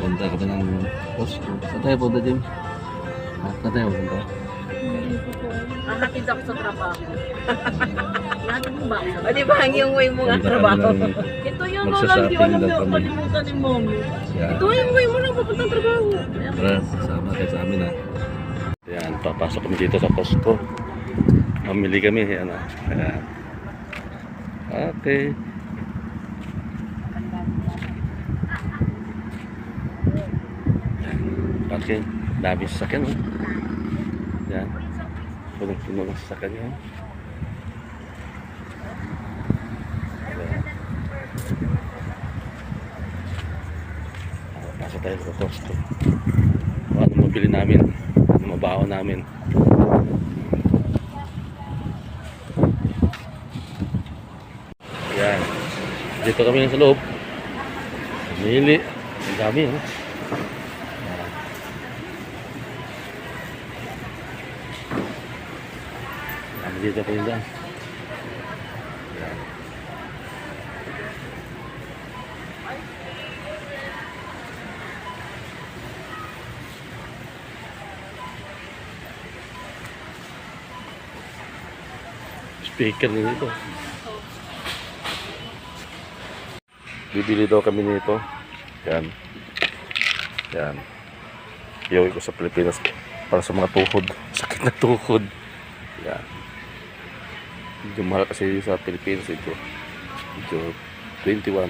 Punta ka ba ng Costco? Saan tayo punta, Jim? Ha? Saan tayo punta? Nakakita ko sa trabaho. Lahat mo ba? O di ba, ang yung way mo nga trabaho? Ito yung alam, di alam na kalimutan ni mommy. Ito yung way mo lang papuntang trabaho. Tara, sama kayo sa amin ha. Ayan, papasok kami dito sa Costco. Mamili kami, ayan ha. Ayan. Okay. Parking, dami sasakyan oh. Ayan. Punong-puno ng sasakyan yan. Pasok tayo sa Costco. Ano mabili namin, ano mabaho namin. Ayan. Dito kami sa loob. Pumili. Ang dami oh. Dito ko yun dyan. Speaker nito. Bibili daw kami nito. Yan. Yan. Iuwi ko sa Pilipinas para sa mga tuhod. Sakit na tuhod. Yan. Medyo mahal kasi sa Pilipinas ito. Medyo $21.9.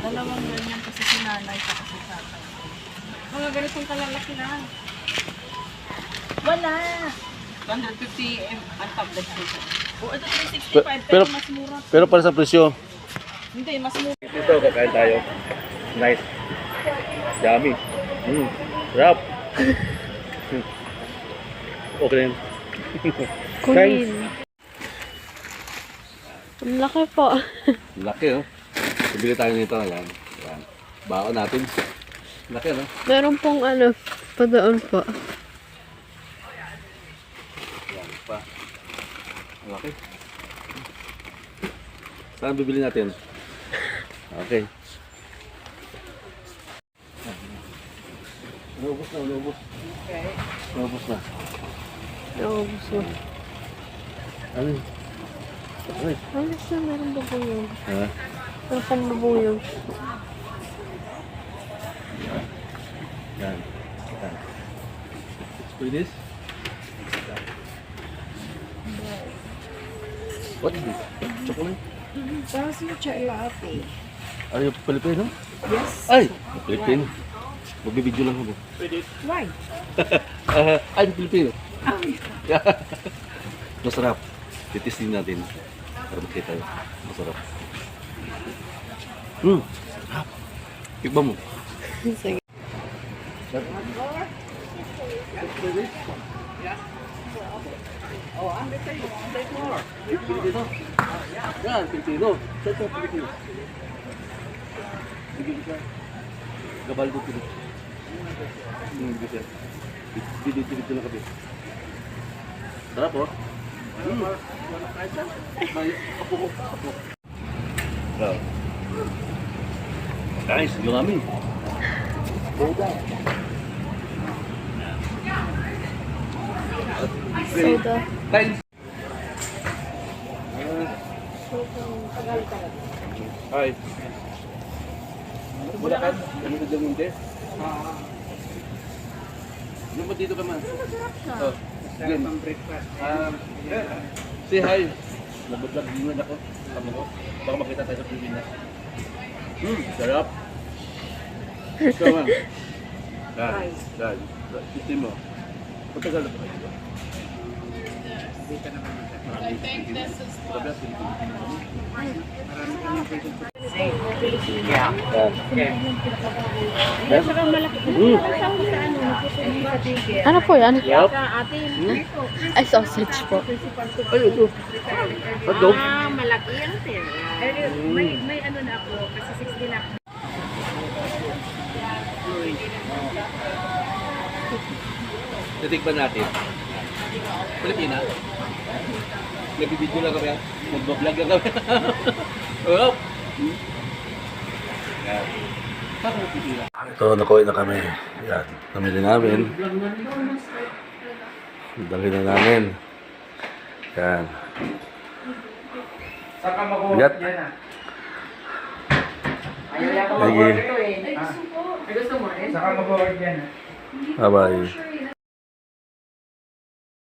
Dalawang ganyan kasi sinanay sa kasi tatay. Mga ganitong kalalaki na. Wala! 150 ang tablet ko. O, ito 365 pero mas mura. Pero para sa presyo. Hindi, mas mura. Ito, kakain tayo. Nice. Yummy. Sarap. Okay rin. Kunin. Ang laki po. Laki oh. Bibili tayo nito. Ayan. Ayan. Baon natin. Laki no? Meron pong ano, pa doon po. Ayan pa. Ang laki. Saan bibili natin? Okay. Naubos na, naubos. Okay. Naubos na. Naubos na. Ano yun? Ay. Ano siya? Meron bubuyog. Ha? Meron pang bubuyog. Yan. Yan. Let's this. What is this? Chocolate? Parang si chai latte. Are you Filipino? Yes. Ay! Filipino. Magbibideo lang ako. Why? I'm Filipino. Masarap. Titistin natin. Para makita yun. Masarap. Sarap. Tikman mo. Sige. Oh, I'm tayo. Take more. Filipino. Yan, Filipino. Saan ka Filipino? Bigyan siya. Gabal do Filipino. Bigyan siya. Dito na kami. Sarap oh. May apo ko. Apo. Guys, yung amin. Soda. Guys. Hi. Bulacan? Ano na dyan munti? Yung mo dito ka man? Oh. Sarap ang breakfast. Say hi. Nabudlag din ako. Kamo ko. Baka makita tayo sa Pilipinas. Sarap. Sama. Dahil. Ito mo. Patagal na pa kayo. Dito naman. I think this is Yeah. Ano po yan? Yup. Ay, sausage po. Ay, ito. Hotdog. Malaki yan, sir. May ano na ako, kasi 60 na ako. Titikman natin. Pilipina. Nagbibideo lang kami. Nagbablog lang kami. Sarap. Yan. Saan ko pipila? Ito, nakuha na kami. Yan, namili namin. Dali na namin. Yan. Saka makuha Bigat. yan ah. Sige. Ay, gusto mo rin? Saka makuha yan ah. Bye-bye.